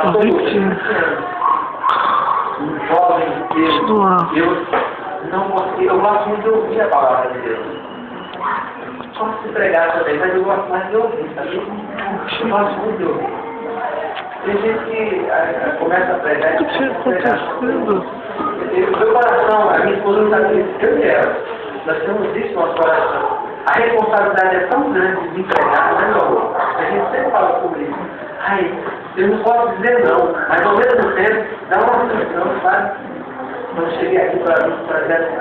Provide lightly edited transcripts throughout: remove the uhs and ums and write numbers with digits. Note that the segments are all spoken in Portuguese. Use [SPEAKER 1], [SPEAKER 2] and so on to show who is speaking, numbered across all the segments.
[SPEAKER 1] absoluto. Um jovem Deus não consigo, eu gosto muito de ouvir a palavra de Deus. Posso se pregar também, mas eu gosto mais de ouvir, sabe? Eu gosto muito de ouvir. Tem gente que começa a pregar e meu coração, a minha esposa está dizendo, eu quero. Nós temos isso no nosso coração. A responsabilidade é tão grande de entregar, não é, meu amor? A gente sempre fala sobre isso. Ai, eu não posso dizer não, mas ao mesmo tempo dá uma frustração, sabe? Quando eu cheguei aqui para o projeto,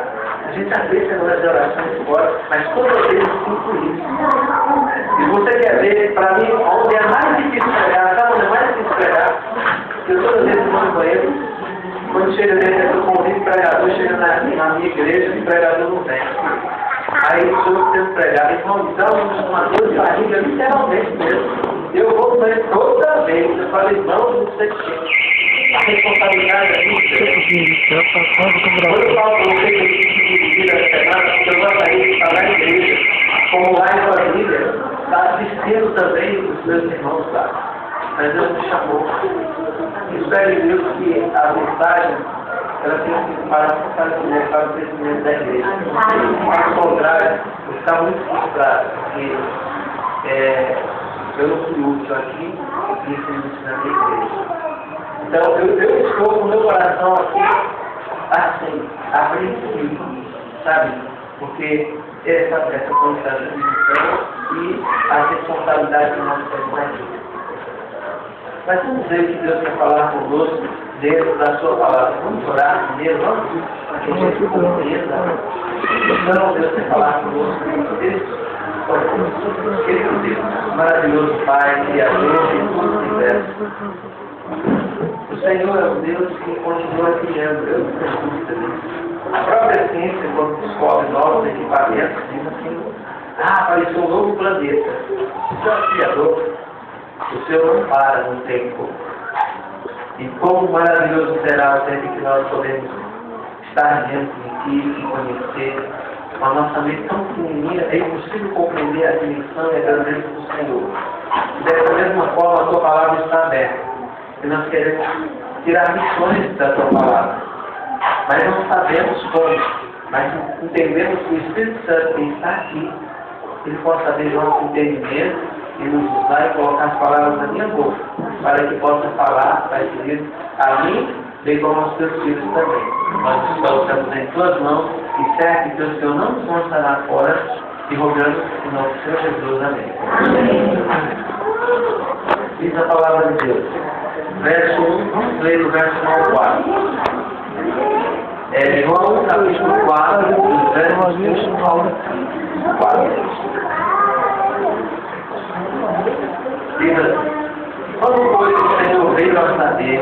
[SPEAKER 1] a gente aceita as orações fora, mas toda vez eu sinto isso. E você quer ver, para mim, onde é mais difícil pregar, sabe onde é mais difícil pregar? Eu toda vez que vou no banheiro, quando chega dentro, eu convido o pregador, chega na minha igreja e o pregador não vem. Aí eu estou sendo pregado, então dá uma dor de barriga, literalmente mesmo. Eu vou no banheiro toda vez, eu falo, irmão, não sei o que. A responsabilidade é muito. Quando eu falo para você que eu tive que dividir a semana, porque eu gostaria de estar na igreja, como lá em família, está assistindo também os meus irmãos lá. Mas Deus me chamou. Espero em Deus que a mensagem ela tem que para fortalecer para o crescimento da igreja. Ao contrário, eu estava muito frustrado, porque eu não fui útil aqui e isso me ensina na igreja. Então, eu estou com o meu coração aqui, assim, apreensivo, sabe? Porque essa condição de missão e a responsabilidade que nós temos aqui. Mas vamos ver o que Deus quer falar conosco dentro da sua palavra. Vamos orar primeiro, vamos para que a gente compreenda. Então, Deus quer falar conosco dentro disso. Querido Deus, maravilhoso Pai, Criador de tudo o universo. O Senhor é o Deus que continua criando, eu não tenho dúvida disso. A própria ciência, quando descobre novos equipamentos, diz assim, apareceu um novo planeta. Isso é o Criador. O Senhor não para no tempo. E como maravilhoso será o tempo que nós podemos estar diante de Ti e conhecer. Com a nossa mente tão pequenininha, é impossível compreender a dimensão e a grandeza do Senhor. E dessa mesma forma, a Tua palavra está aberta. E nós queremos tirar lições da Tua palavra. Mas não sabemos como. Mas entendemos que o Espírito Santo que está aqui, Ele possa abrir nosso entendimento e nos usar e colocar as palavras na minha boca, para que possa falar, Pai querido, a mim, bem como aos teus filhos também. Nós colocamos em tuas mãos e certo que o Senhor não nos mostrará fora e rogamos em nome do Senhor Jesus. Amém. Diz a palavra de Deus. Verso 1, vamos ler o verso 1 ao 4. João capítulo 4, dos versos 1 ao 4. Quando foi que o Senhor veio a saber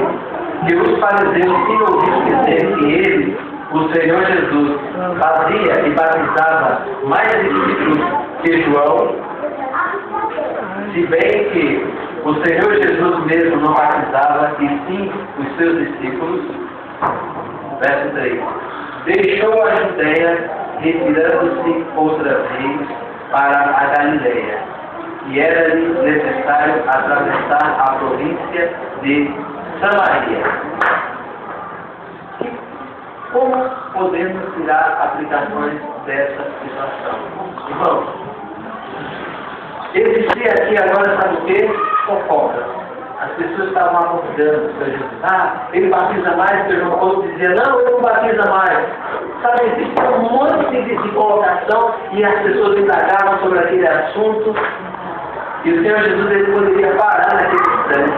[SPEAKER 1] que os fariseus tinham ouvido dizer que ele, o Senhor Jesus, fazia e batizava mais discípulos que João, se bem que o Senhor Jesus mesmo não batizava, e sim os seus discípulos. Verso 3. Deixou a Judeia, retirando-se outra vez para a Galileia. E era-lhe necessário atravessar a província de Samaria. Como podemos tirar aplicações dessa situação? Irmãos, existia aqui agora, sabe o quê? Fofoca. As pessoas estavam abordando o Senhor Jesus. Ele batiza mais, o João Paulo dizia, não, ele não batiza mais. Sabe, existe um monte de colocação e as pessoas indagavam sobre aquele assunto. E o Senhor Jesus ele poderia parar naquele instante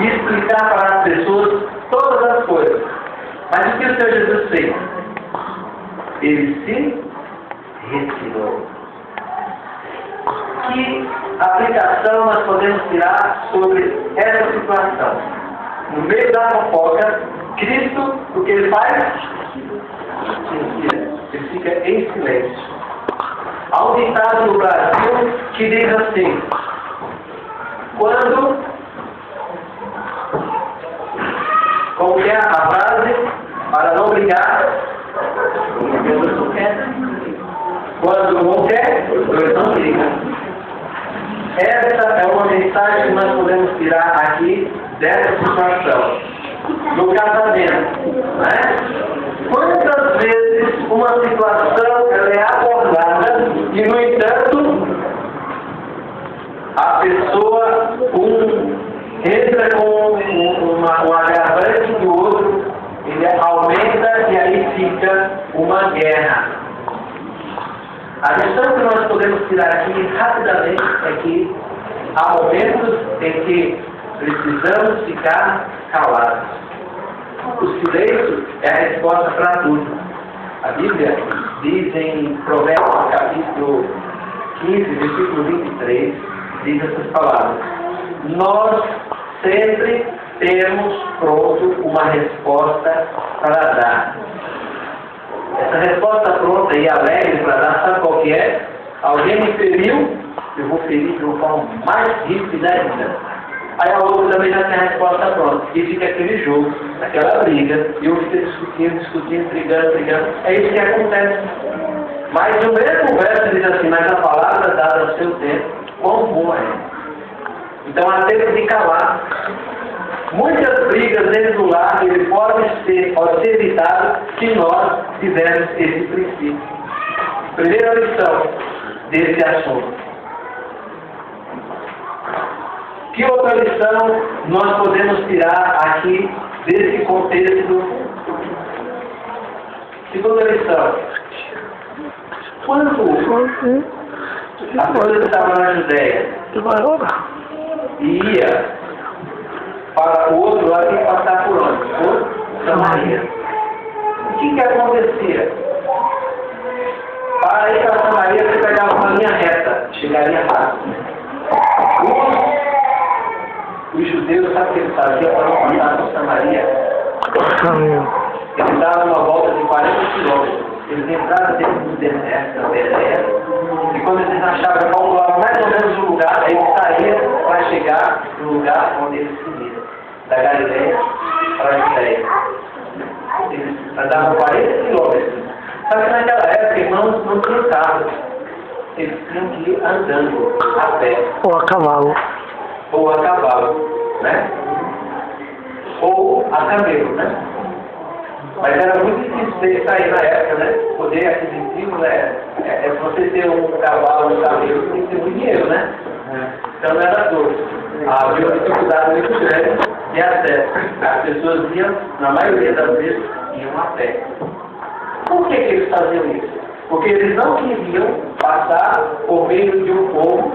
[SPEAKER 1] e explicar para as pessoas todas as coisas. Mas o que o Senhor Jesus fez? Ele se retirou. Que aplicação nós podemos tirar sobre essa situação? No meio da fofoca, Cristo, o que ele faz? Ele fica em silêncio. Há um ditado no Brasil que diz assim, quando, como é a frase, para não brigar, quando um quer, dois não brigam. Essa é uma mensagem que nós podemos tirar aqui dessa situação. No casamento, né? Quantas vezes uma situação ela é abordada e, no entanto, a pessoa entra com um agravante que o outro ele aumenta e aí fica uma guerra. A lição que nós podemos tirar aqui rapidamente é que há momentos em que precisamos ficar calados. O silêncio é a resposta para tudo. A Bíblia diz em Provérbios capítulo 15, versículo 23, diz essas palavras: nós sempre temos pronto uma resposta para dar. Essa resposta pronta e alegre para dar, sabe qual que é? Alguém me feriu, eu vou ferir de uma forma mais ríspida ainda. Aí a outra também já tem a resposta pronta. E fica aquele jogo, aquela briga, e eu fico discutindo, brigando. É isso que acontece. Mas no mesmo verso diz assim: mas a palavra dada ao seu tempo, quão boa é. Então há tempo de calar. Muitas brigas dentro do lar ele pode ser evitado se nós tivermos esse princípio. Primeira lição desse assunto. Que outra lição nós podemos tirar aqui desse contexto? Segunda lição. Quando a pessoa estava na Judéia e ia para o outro lado, tinha que passar por onde? Por Samaria. O que acontecia? Para ir para Samaria, você pegava uma linha reta, chegaria rápido. Os judeus, sabe o que eles faziam para não passar por Samaria? Eles davam uma volta de 40 quilômetros. Eles entraram dentro do deserto, da Galileia, e quando eles achavam que calculavam mais ou menos o lugar, eles saíam para chegar no lugar onde eles se viram, da Galileia para a Judéia. Eles andavam 40 quilômetros. Só que naquela época, irmãos, não tinha carro. Eles tinham que ir andando a pé.
[SPEAKER 2] Ou a cavalo.
[SPEAKER 1] Ou a cavalo, né? Ou a camelo, né? Mas era muito difícil isso aí na época, né? Poder aquisitivo, né? Se você ter um cavalo, um camelo, tem que ter muito dinheiro, né? Então não era todo. Havia uma dificuldade muito grande de acesso. As pessoas iam, na maioria das vezes, iam a pé. Por que eles faziam isso? Porque eles não queriam passar por meio de um povo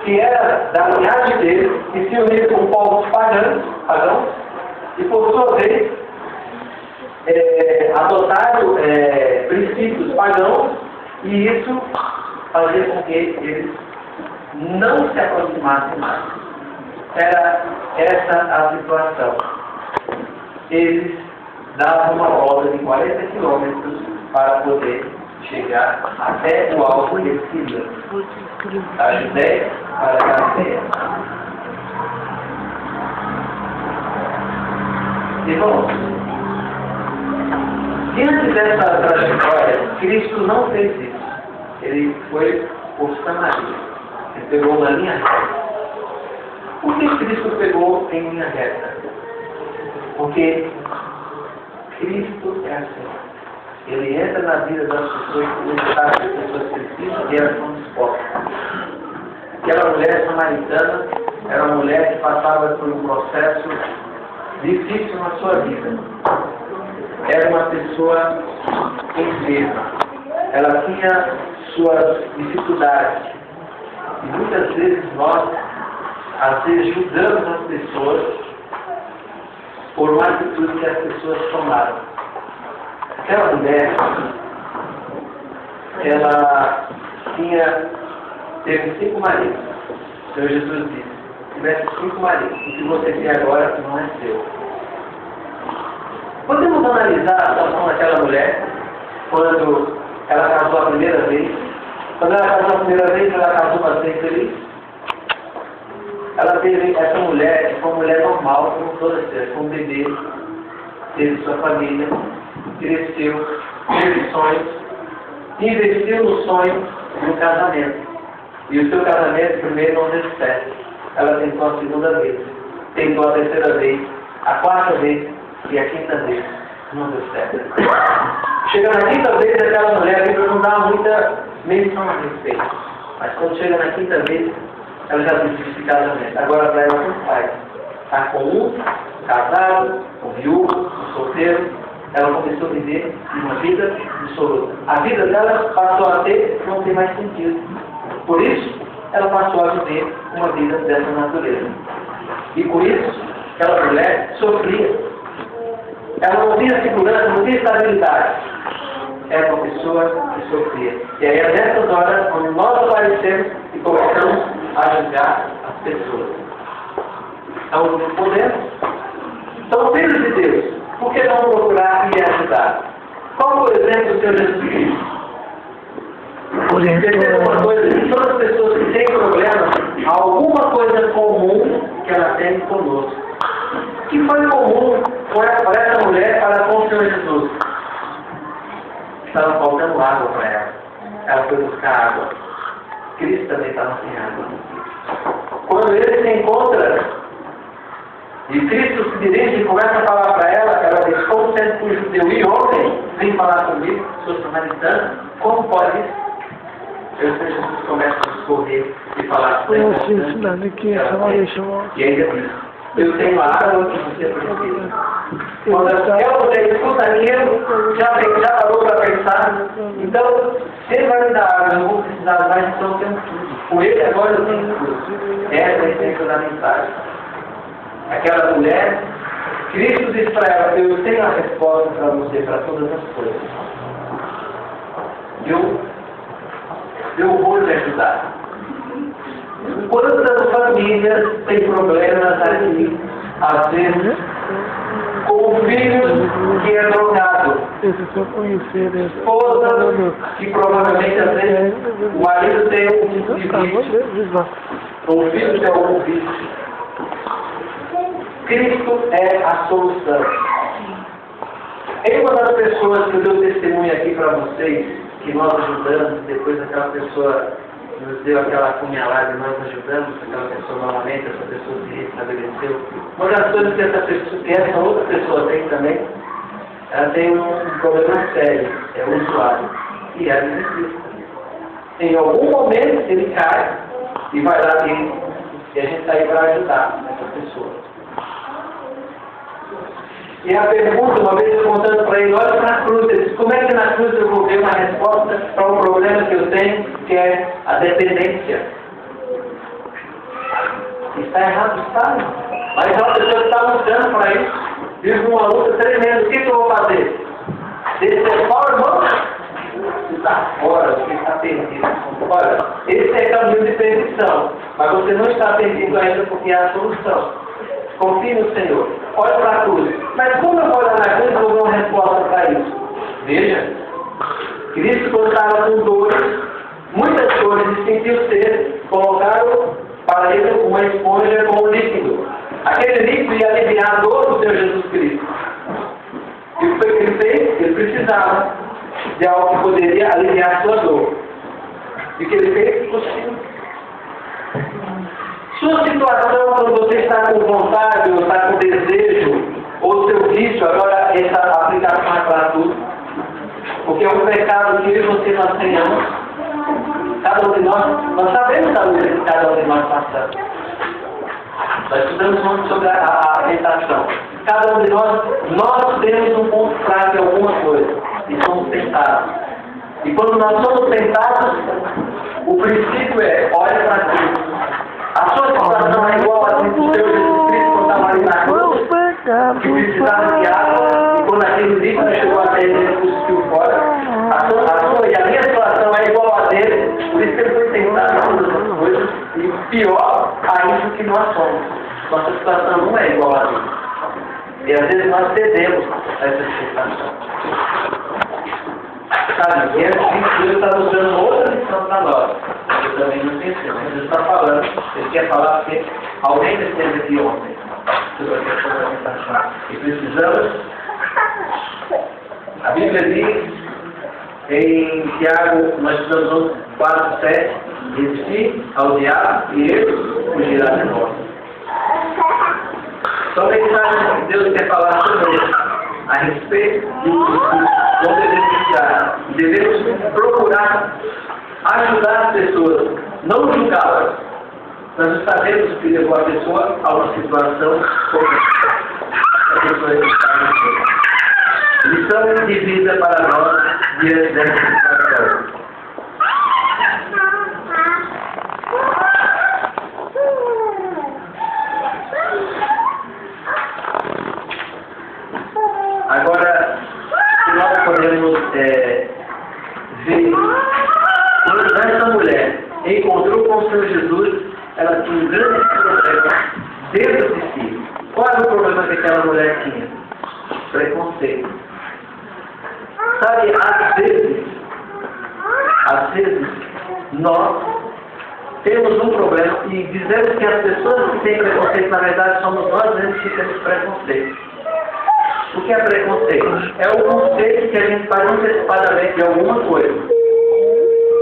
[SPEAKER 1] que era da linhagem deles, que se uniu com povos pagãos, e por sua vez adotaram princípios pagãos, e isso fazia com que eles não se aproximassem mais. Era essa a situação. Eles davam uma volta de 40 quilômetros para poder chegar até o alto que eles queriam. A Judéia para a Galileia. Irmãos, diante dessa trajetória, Cristo não fez isso. Ele foi por Samaria. Ele pegou uma linha reta. Por que Cristo pegou em linha reta? Porque Cristo é assim. Ele entra na vida das pessoas que ele sabe que as pessoas precisam e elas são dispostas. Aquela mulher samaritana era uma mulher que passava por um processo difícil na sua vida. Era uma pessoa enferma. Ela tinha suas dificuldades. E muitas vezes nós, às vezes, julgamos as pessoas por uma atitude que as pessoas tomaram. Aquela mulher, ela teve 5 maridos. O Senhor Jesus disse: tivesse 5 maridos, o que você tem agora não é seu. Podemos analisar a situação daquela mulher quando ela casou a primeira vez. Quando ela casou a primeira vez, ela casou para ser feliz. Ela teve essa mulher, que foi uma mulher normal, como todas as pessoas, com um bebê, teve sua família, cresceu, teve sonhos, investiu no sonho do casamento. E o seu casamento primeiro não deu certo. Ela tentou a segunda vez. tentou a terceira vez, a quarta vez e a quinta vez. Não deu certo. Chega na quinta vez, aquela mulher, a Bíblia não dá muita menção a respeito. Mas quando chega na quinta vez, ela já disse casamento. Agora para ela tanto faz. Está com um, casado, com viúvo, com solteiro. Ela começou a viver uma vida dissoluta. A vida dela passou a ter, não tem mais sentido. Por isso, ela passou a viver uma vida dessa natureza. E por isso, aquela mulher sofria. Ela não tinha segurança, não tinha estabilidade. Era uma pessoa que sofria. E aí é nessas horas onde nós aparecemos e começamos a julgar as pessoas. Então não podemos. São filhos de Deus. Por que não procurar e ajudar? Qual, por exemplo, o Senhor Jesus Cristo? Perceba uma coisa, que todas as pessoas que têm problemas, há alguma coisa comum que ela tem conosco. O que foi comum para essa mulher para com o Senhor Jesus? Estava faltando água para ela. Ela foi buscar água. Cristo também estava sem água. Quando ele se encontra e Cristo se dirige e começa a falar para ela, ela diz, como sendo um judeu e homem, vem falar comigo, sou samaritano, como pode isso? Eu sei, Jesus começa a discorrer e falar com ela. E ainda diz, eu tenho água que você precisa. Quando aquela mulher escuta aquilo, já parou para pensar, então, se ele vai me dar água, eu não vou precisar mais, então eu tenho tudo. Com ele agora eu tenho tudo. Essa é a essência da mensagem. Aquela mulher, Cristo diz para ela, eu tenho a resposta para você, para todas as coisas. Eu vou te ajudar. Quantas famílias têm problemas aqui, às vezes, com o filho que é drogado, esposa que provavelmente, às vezes, o marido tem um tipo de vício, o filho tem algum vício. Cristo é a solução. Em uma das pessoas que eu dou testemunho aqui para vocês, que nós ajudamos, depois aquela pessoa nos deu aquela punhalada e nós ajudamos aquela pessoa novamente, essa pessoa se restabeleceu. Uma das coisas que essa outra pessoa tem também, ela tem um problema sério, é o usuário, e ela necessita. Em algum momento ele cai e vai lá dentro, e a gente está aí para ajudar essa pessoa. E a pergunta, uma vez eu contando para ele, olha para a cruz, ele disse, como é que na cruz eu vou ver uma resposta para um problema que eu tenho, que é a dependência? Está errado, está. Mas uma pessoa está lutando para isso, vive uma luta tremenda, o que eu vou fazer? Descer fora, irmão? Está fora, você está perdido. Olha, esse é caminho de perdição, mas você não está perdido ainda porque há a solução. Confie no Senhor. Olhe para a cruz. Mas como eu vou olhar na cruz, eu vou dar uma resposta para isso? Veja. Cristo, quando estava com dores, muitas dores, e sentiu sede, colocaram para ele uma esponja com um líquido. Aquele líquido ia aliviar a dor do Senhor Jesus Cristo. E o que ele fez? Ele precisava de algo que poderia aliviar a sua dor. E o que ele fez? Cuspiu. Sua situação, quando você está com vontade, ou está com desejo, ou seu vício, agora essa aplicação é para tudo. Porque é um pecado que eu e você nós tenhamos. Cada um de nós sabemos a luta que cada um de nós passamos. Nós estudamos muito sobre a tentação. Cada um de nós temos um ponto fraco em alguma coisa. E somos tentados. E quando nós somos tentados, o princípio é, olha para Cristo. A sua situação é igual a do Senhor Jesus Cristo quando estava ali na cruz, que precisava de água, e quando aquele líquido chegou até ele, ele cuspiu fora. A sua e a minha situação é igual a dele, por isso que ele foi tentado em todas as coisas, e pior ainda que nós somos. Nossa situação não é igual a dele. E às vezes nós cedemos a essa situação. Sabe, e Deus está nos dando outra lição para nós. Eu também não pensei, mas Deus está falando. Ele quer falar porque alguém esteve aqui ontem sobre a questão da tentação. E precisamos. A Bíblia diz em Tiago, nós estudamos 4:7, resistir ao diabo e ele fugirá de nós. a mensagem que Deus quer falar sobre a respeito de como devemos procurar ajudar as pessoas, não julgá-las. Nós sabemos que levou a pessoa a uma situação como a pessoa está vivendo. Lição de vida para nós diante dessa situação. Agora, nós podemos ver quando essa mulher encontrou com o Senhor Jesus, ela tinha um grande problema dentro de si. Qual era o problema que aquela mulher tinha? Preconceito. Sabe, às vezes, nós temos um problema e dizemos que as pessoas que têm preconceito, na verdade, somos nós mesmos que temos preconceito. O que é preconceito? É o conceito que a gente faz antecipadamente de alguma coisa.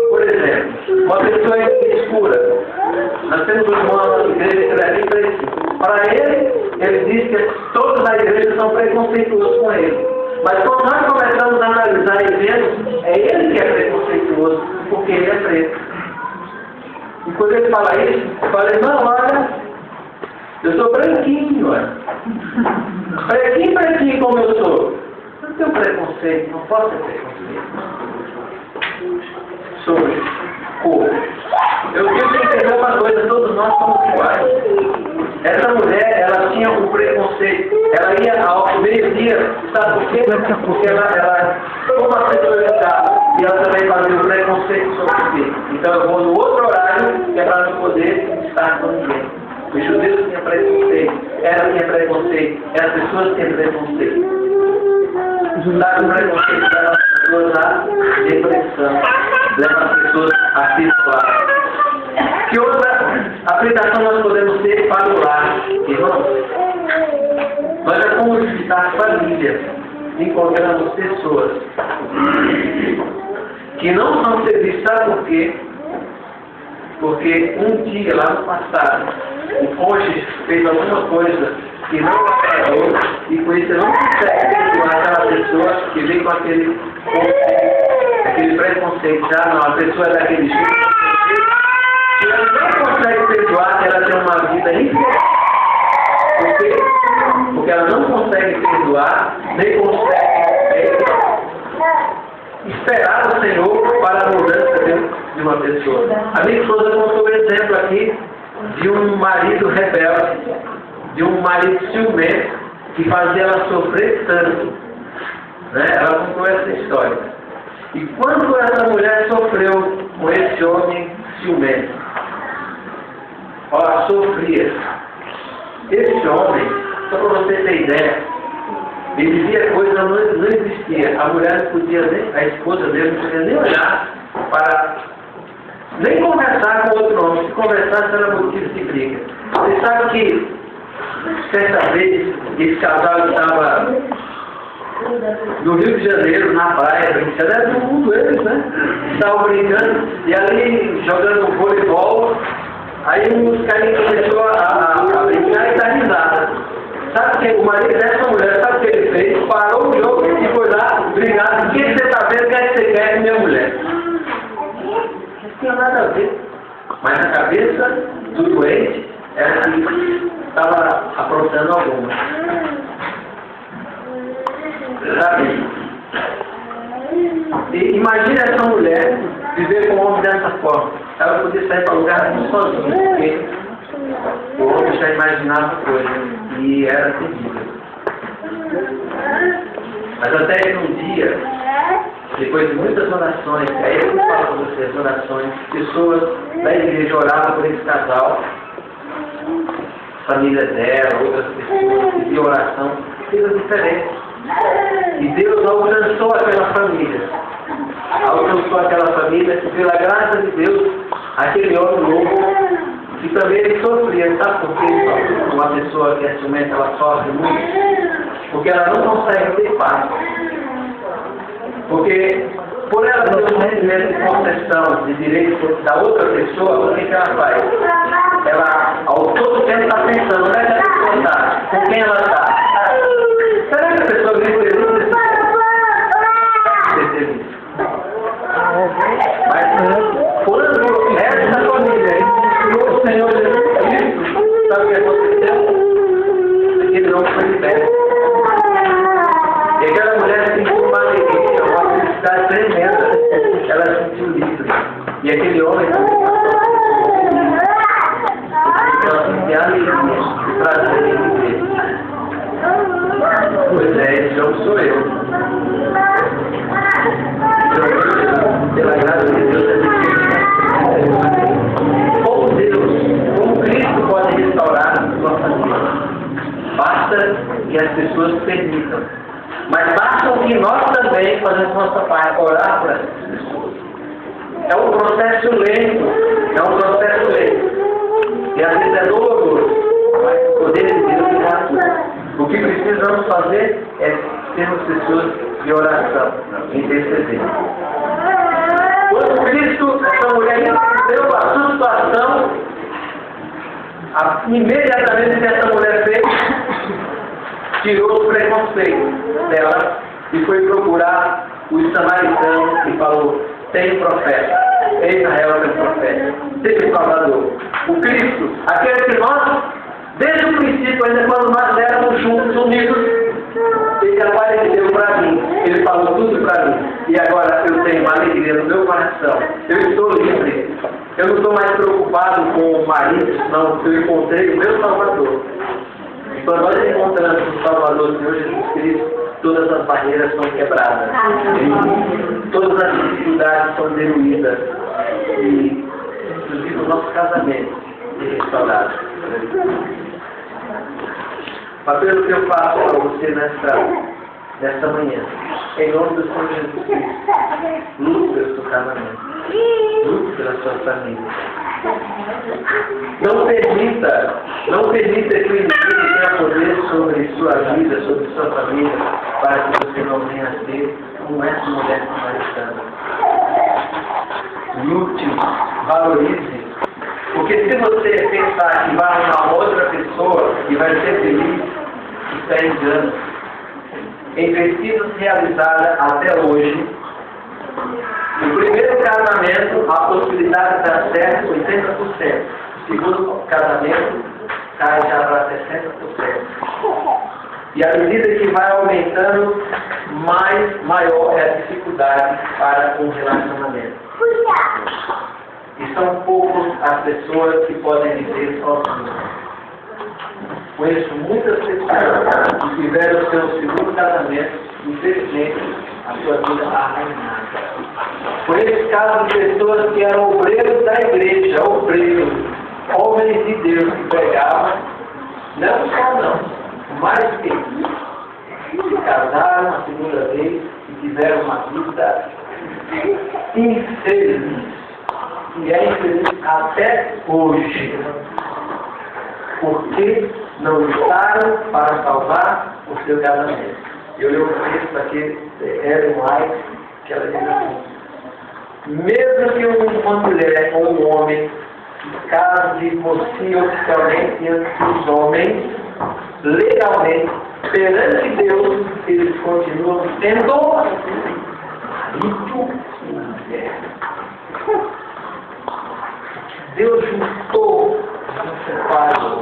[SPEAKER 1] Por exemplo, uma pessoa escura. Nós temos um irmão na igreja que é bem preciso. Para ele diz que todos na igreja são preconceituosos com ele. Mas quando nós começamos a analisar e vemos, é ele que é preconceituoso, porque ele é preto. E quando ele fala isso, eu falei, não, olha, eu sou branquinho, olha. Branquinho como eu sou. Não tenho preconceito, não posso ter preconceito. Sobre cor. Eu tenho que entender uma coisa, todos nós somos iguais. Essa mulher, ela tinha um preconceito. Ela ia ao meio-dia, sabe por quê? Porque ela como a sexualidade, e ela também fazia o preconceito sobre o quê? Então eu vou no outro horário, que é para não poder estar com ninguém. Os judeus tinham preconceito, ela tinha preconceito, as pessoas tinham preconceito. Juntar com preconceito leva as pessoas à depressão, leva as pessoas a se isolar. Que outra aplicação nós podemos ter para o lar, irmãos? Nós já fomos visitar famílias, encontramos pessoas que não são serviços, sabe por quê? Porque um dia lá no passado, o cônjuge fez alguma coisa que não agradou e com isso não consegue perdoar aquela pessoa que vem com aquele preconceito. Já não, a pessoa é daquele jeito, que ela não consegue perdoar, ela tem uma vida infeliz. Por quê? Porque ela não consegue perdoar, nem consegue esperar o Senhor para a mudança de uma pessoa. A minha esposa contou um exemplo aqui de um marido rebelde, de um marido ciumento, que fazia ela sofrer tanto. Né? Ela contou essa história. E quando essa mulher sofreu com esse homem ciumento, ela sofria. Esse homem, só para você ter ideia, ele dizia coisa que não existia. A mulher não podia nem, a esposa dele não podia nem olhar para, nem conversar com outro homem. Se conversasse era motivo de briga. Você sabe que certa vez esse casal estava no Rio de Janeiro, na praia, brincando, era do mundo eles, né? Estavam brincando e ali jogando voleibol. Aí os caras começou a brincar e dar risada. Sabe que o marido dessa mulher, sabe o que ele fez? Parou o jogo e foi lá brigar. O que você está vendo? O que você quer com minha mulher? Não tinha nada a ver. Mas a cabeça do doente era que estava aprontando alguma. Sabe? E imagine essa mulher viver com um homem dessa forma. Ela podia sair para o lugar sozinha, porque o homem já imaginava coisa e era terrível. Mas até que um dia, depois de muitas orações, aí eu falo com vocês, orações, pessoas da igreja oravam por esse casal, família dela, outras pessoas, pediam oração, fez a diferença. E Deus alcançou aquela família. Alcançou aquela família e, pela graça de Deus, aquele homem novo, e também ele sofria, sabe por quê? Uma pessoa que é ciumenta, ela sofre muito, porque ela não consegue ter paz. Porque, por ela ter um rendimento de concessão de direito da outra pessoa, o que ela faz? Ela, ao todo tempo, está pensando, onde é que ela está? Com quem ela está? Será que a pessoa vive feliz? Mas quando essa família ensinou o Senhor Jesus Cristo, sabe o que aconteceu? Aquele homem foi liberto. E aquela mulher sentiu uma alegria, uma felicidade tremenda. Ela sentiu livre. E aquele homem também passou ela sentiu alegria, prazer em viver. Pois é, esse homem sou eu. Pela graça de Deus, como Cristo pode restaurar a nossa vida? Basta que as pessoas permitam. Mas basta que nós também façamos nossa parte, orar por essas pessoas. É um processo lento, e às vezes é doloroso, mas o poder de Deus é gratuito. O que precisamos fazer é sermos pessoas de oração, interceder. Quando Cristo, essa mulher entendeu a sua situação, imediatamente o que essa mulher fez, tirou os preconceitos dela e foi procurar os samaritanos e falou: tem um profeta, Israel tem um profeta, tem um Salvador, o Cristo, aquele que nós, desde o princípio, ainda quando nós éramos juntos, unidos, ele apareceu para mim, ele falou tudo para mim, e agora eu tenho uma alegria no meu coração, eu estou livre, eu não estou mais preocupado com o marido, não, eu encontrei o meu Salvador. E quando nós encontramos o Salvador, Senhor Jesus Cristo, todas as barreiras são quebradas, e todas as dificuldades são diluídas, e inclusive o nosso casamento é restaurado. Mas pelo que eu faço para você nesta manhã, em nome do Senhor Jesus Cristo, lute pelo seu casamento, lute pela sua família. Não permita que o inimigo tenha poder sobre sua vida, sobre sua família, para que você não venha a ser como essa mulher samaritana. Lute, valorize. Porque se você pensar que vai arrumar outra pessoa e vai ser feliz, isso é engano. Em pesquisas realizadas até hoje, no primeiro casamento, a possibilidade de dar certo é 80%. No segundo casamento, cai já para 60%. E à medida que vai aumentando, maior é a dificuldade para um relacionamento. E são poucas as pessoas que podem viver sozinhas. Conheço muitas pessoas que tiveram o seu segundo casamento, infelizmente, a sua vida arruinada. Conheço casos de pessoas que eram obreiros da igreja, homens de Deus que pregavam, não só não, mas que se casaram a segunda vez e tiveram uma vida infeliz. E é infeliz até hoje, porque não lutaram para salvar o seu casamento. Eu li um texto aqui de Ellen White, que ela diz assim: mesmo que uma mulher ou um homem case por si oficialmente entre os homens, legalmente, perante Deus, eles continuam sendo marido e mulher. Deus juntou, não separou.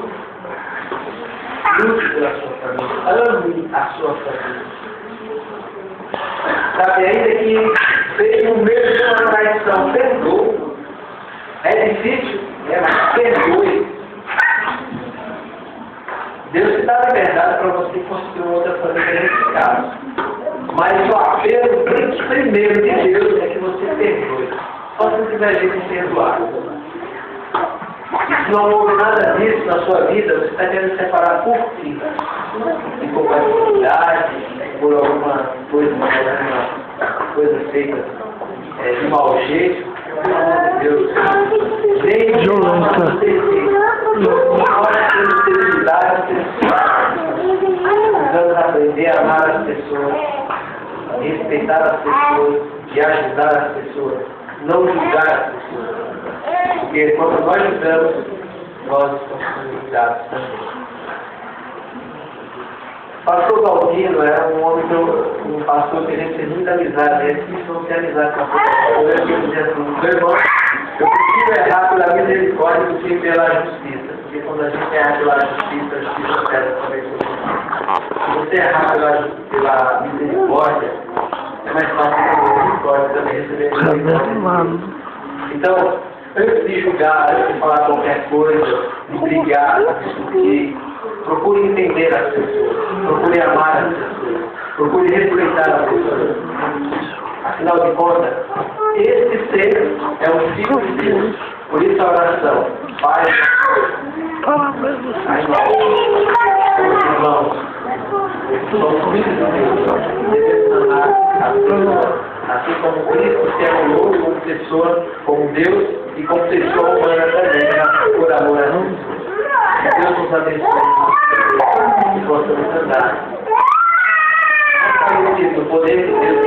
[SPEAKER 1] Lute pela sua família, ame a sua família. Sabe, ainda que seja o meio de uma traição, perdoe. É difícil, mas perdoe. Deus te dá liberdade para você construir outra família nesse caso. Mas o apelo primeiro de Deus é que você perdoe. Só se tiver jeito de perdoar. Se não houve nada disso na sua vida, você está querendo separar por si. De compatibilidade, por alguma coisa feita de mau jeito. Pelo amor de Deus. Nem violência. Olha a necessidade. Precisamos aprender a amar as pessoas, respeitar as pessoas e ajudar as pessoas. Não julgar as pessoas. Porque quando nós julgamos, nós estamos julgados também. Pastor Galdino era um homem um pastor que a gente tem muita amizade, é difícil não ter amizade com a pessoa. Eu lembro que eu dizia assim, meu irmão, eu prefiro errar pela misericórdia do que pela justiça. Porque quando a gente erra pela justiça, a justiça pesa também por nós. Se você errar pela misericórdia, é mais fácil pela misericórdia também receber misericórdia. Então, antes de julgar, antes de falar qualquer coisa, de brigar, de discutir, procure entender as pessoas, procure amar as pessoas, procure respeitar as pessoas. Afinal de contas, esse ser é o Filho de Deus. Por isso a oração, Pai, irmãos, somos filhos de Deus, devemos amar as pessoas, assim como Cristo se amou como pessoa, como Deus e como pessoa humana também, por amor a Jesus. Que Deus nos abençoe e possamos andar no poder de Deus.